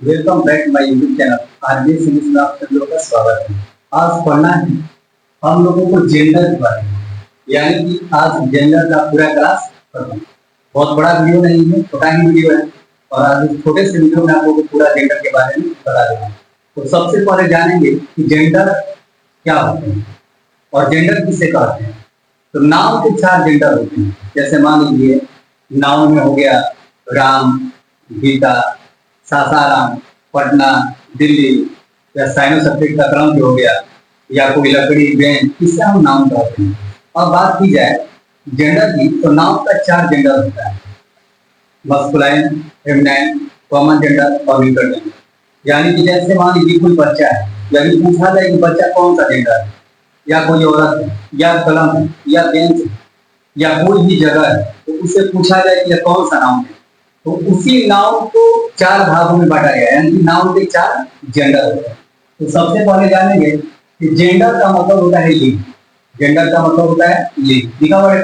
Welcome back my YouTube channel RB series में आप सभी लोगों का स्वागत है। आज पढ़ना है हम लोगों को जेंडर के बारे में, यानी कि आज जेंडर का पूरा क्लास पढ़ना है। बहुत बड़ा वीडियो नहीं है, छोटा ही वीडियो है और आज इस छोटे से वीडियो में आप लोगों को पूरा जेंडर के बारे में बता देना है। तो सबसे पहले जानेंगे कि जेंडर क्या होते हैं और जेंडर किसे कहते हैं। तो नाउन के 4 जेंडर होते हैं। जैसे मान लीजिए नाउन में हो गया राम, गीता, सासाराम, पटना, दिल्ली, या साइनो सब्जेक्ट का क्रम जो हो गया, या कोई लकड़ी, बेंच, इससे हम नाउन कहते हैं। अब बात की जाए जेंडर की, तो नाउन का 4 जेंडर होता है, मस्कुलाइन, फेमिनाइन, कॉमन जेंडर और न्यूट्रल जेंडर। यानी कि जैसे मान लीजिए कोई बच्चा है, यदि पूछा जाए कि बच्चा कौन सा जेंडर है, या कोई औरत है, या कलम है, या बेंच है, या कोई भी जगह है, तो उससे पूछा जाए कि यह कौन सा नाउन है, तो उसी नाउन को 4 भागों में बांटा गया है, यानी कि नाउन के 4 जेंडर होते हैं। तो सबसे पहले जानेंगे कि जेंडर का मतलब होता है लिंग। जेंडर का मतलब होता है लिंग। लिखा हुआ है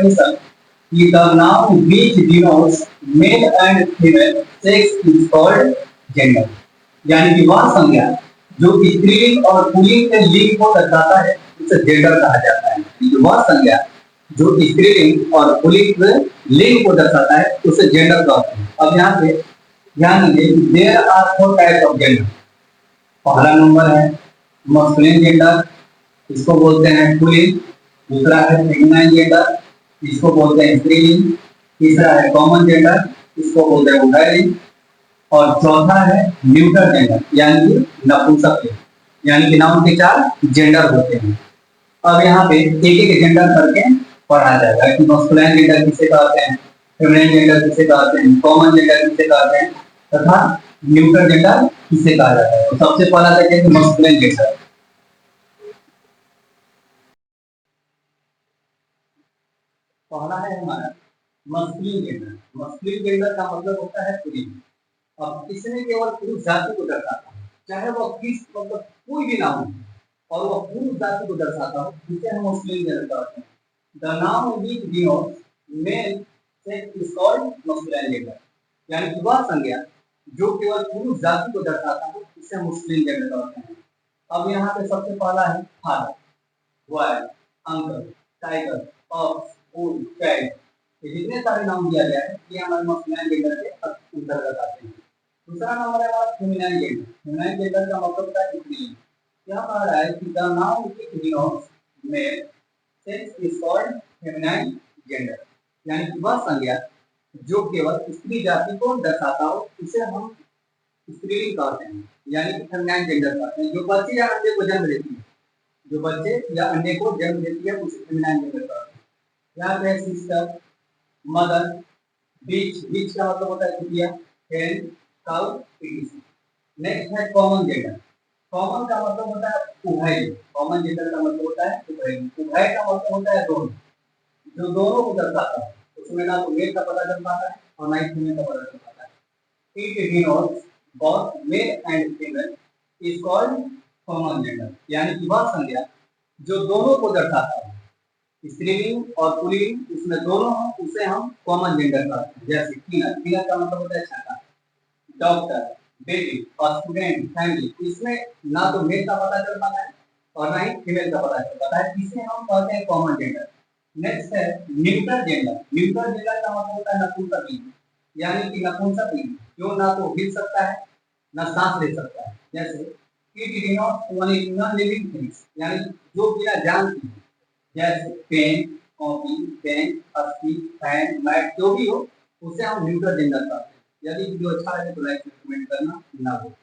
कि the noun which denotes male and female sex is called gender. यानी कि वह संज्ञा जो स्त्रीलिंग और पुल्लिंग के लिंग को दर्शाता है उसे जेंडर कहा जाता है। वह संज्ञा जो स्त्रीलिंग और पुल्लिंग लिंग को दर्शाता है उसे जेंडर कहते हैं। अब यहाँ पे ध्यान दीजिए, there are 4 types of gender. पहला नंबर है मस्कुलिन जेंडर, इसको बोलते हैं पुल्लिंग। दूसरा है फेमिनाइन जेंडर, इसको बोलते हैं स्त्रीलिंग। तीसरा है कॉमन जेंडर, इसको बोलते हैं उभयलिंग। और चौथा है न्यूट्रल जेंडर, यानी कि नपुंसक लिंग। यानी कि नाउन के 4 जेंडर होते हैं। अब यहाँ पे एक एक जेंडर करके पढ़ा जाएगा कि मस्कुलाइन जेंडर किसे कहते हैं, फेमिनाइन जेंडर किसे कहते हैं, कॉमन जेंडर किसे कहते हैं तथा न्यूट्रल जेंडर किसे कहा जाता है। तो सबसे पहला देखेंगे मस्कुलाइन जेंडर। पहला है हमारा मस्कुलिन जेंडर। मस्कुलिन जेंडर का मतलब होता है पुल्लिंग। अब इसमें केवल पुरुष जाति को दर्शाता है, चाहे वह किस मतलब कोई भी नाम हो और वह पुरुष जाति को दर्शाता हो, जिसे हम मस्कुलिन जेंडर कहते हैं। The noun which denotes male sex is called masculine gender। यानी कि वह संज्ञा जो केवल पुरुष जाति को दर्शाता है इसे मस्कुलिन जेंडर कहते हैं। अब यहाँ पे सबसे पहला है father, wife, uncle, tiger, ox, bull, cat. ये जितने सारे नाम दिया गया है ये हमारे मस्कुलिन जेंडर के अंतर्गत आते हैं। दूसरा नंबर है हमारा फेमिनाइन जेंडर। फेमिनाइन जेंडर का मतलब होता है स्त्री। क्या कह रहा है कि the noun which denotes male sex is called feminine gender. यानी कि वह संज्ञा जो केवल स्त्री जाति को दर्शाता हो उसे हम स्त्रीलिंग कहते हैं, यानी कि फेमिनाइन जेंडर कहते हैं। जो बच्चे या अंडे को जन्म देती है, जो बच्चे या अंडे को जन्म देती है उसे फेमिनाइन जेंडर कहते हैं। यहाँ पे सिस्टर, मदर, बीच, बीच का मतलब होता है कुटिया, हेन, काउ, etc। नेक्स्ट है कॉमन जेंडर। कॉमन का मतलब होता है उभय। कॉमन जेंडर का मतलब होता है उभय। उभय का मतलब होता है दोनों, जो दोनों को दर्शाता है। उसमें ना तो मेल का पता चल पाता है और ना ही फीमेल का पता चल पाता है। It denotes both male and female is called common gender. यानी कि वह संज्ञा जो दोनों को दर्शाता है, स्त्रीलिंग और पुल्लिंग, उसमें दोनों हो, उसे हम कॉमन जेंडर कहते हैं। जैसे क्लीनर, क्लीनर का मतलब होता है छाता, डॉक्टर, बेबी और स्टूडेंट, फैमिली। इसमें ना तो मेल का पता चल पाता है और ना ही फीमेल का पता चल पाता है, इसे हम कहते हैं कॉमन जेंडर। नेक्स्ट है न्यूट्रल जेंडर। न्यूट्रल जेंडर का मतलब होता है नपुंसक लिंग। यानी कि नपुंसक लिंग जो ना तो हिल सकता है ना सांस ले सकता है। जैसे it denotes only non living things, यानी जो बिना जान की, जैसे पेन, कॉपी, बेंच, अस्थि, फैन, मैट, जो भी हो उसे हम न्यूट्रल जेंडर कहते हैं। यदि वीडियो अच्छा लगे तो लाइक कमेंट करना ना भूलें।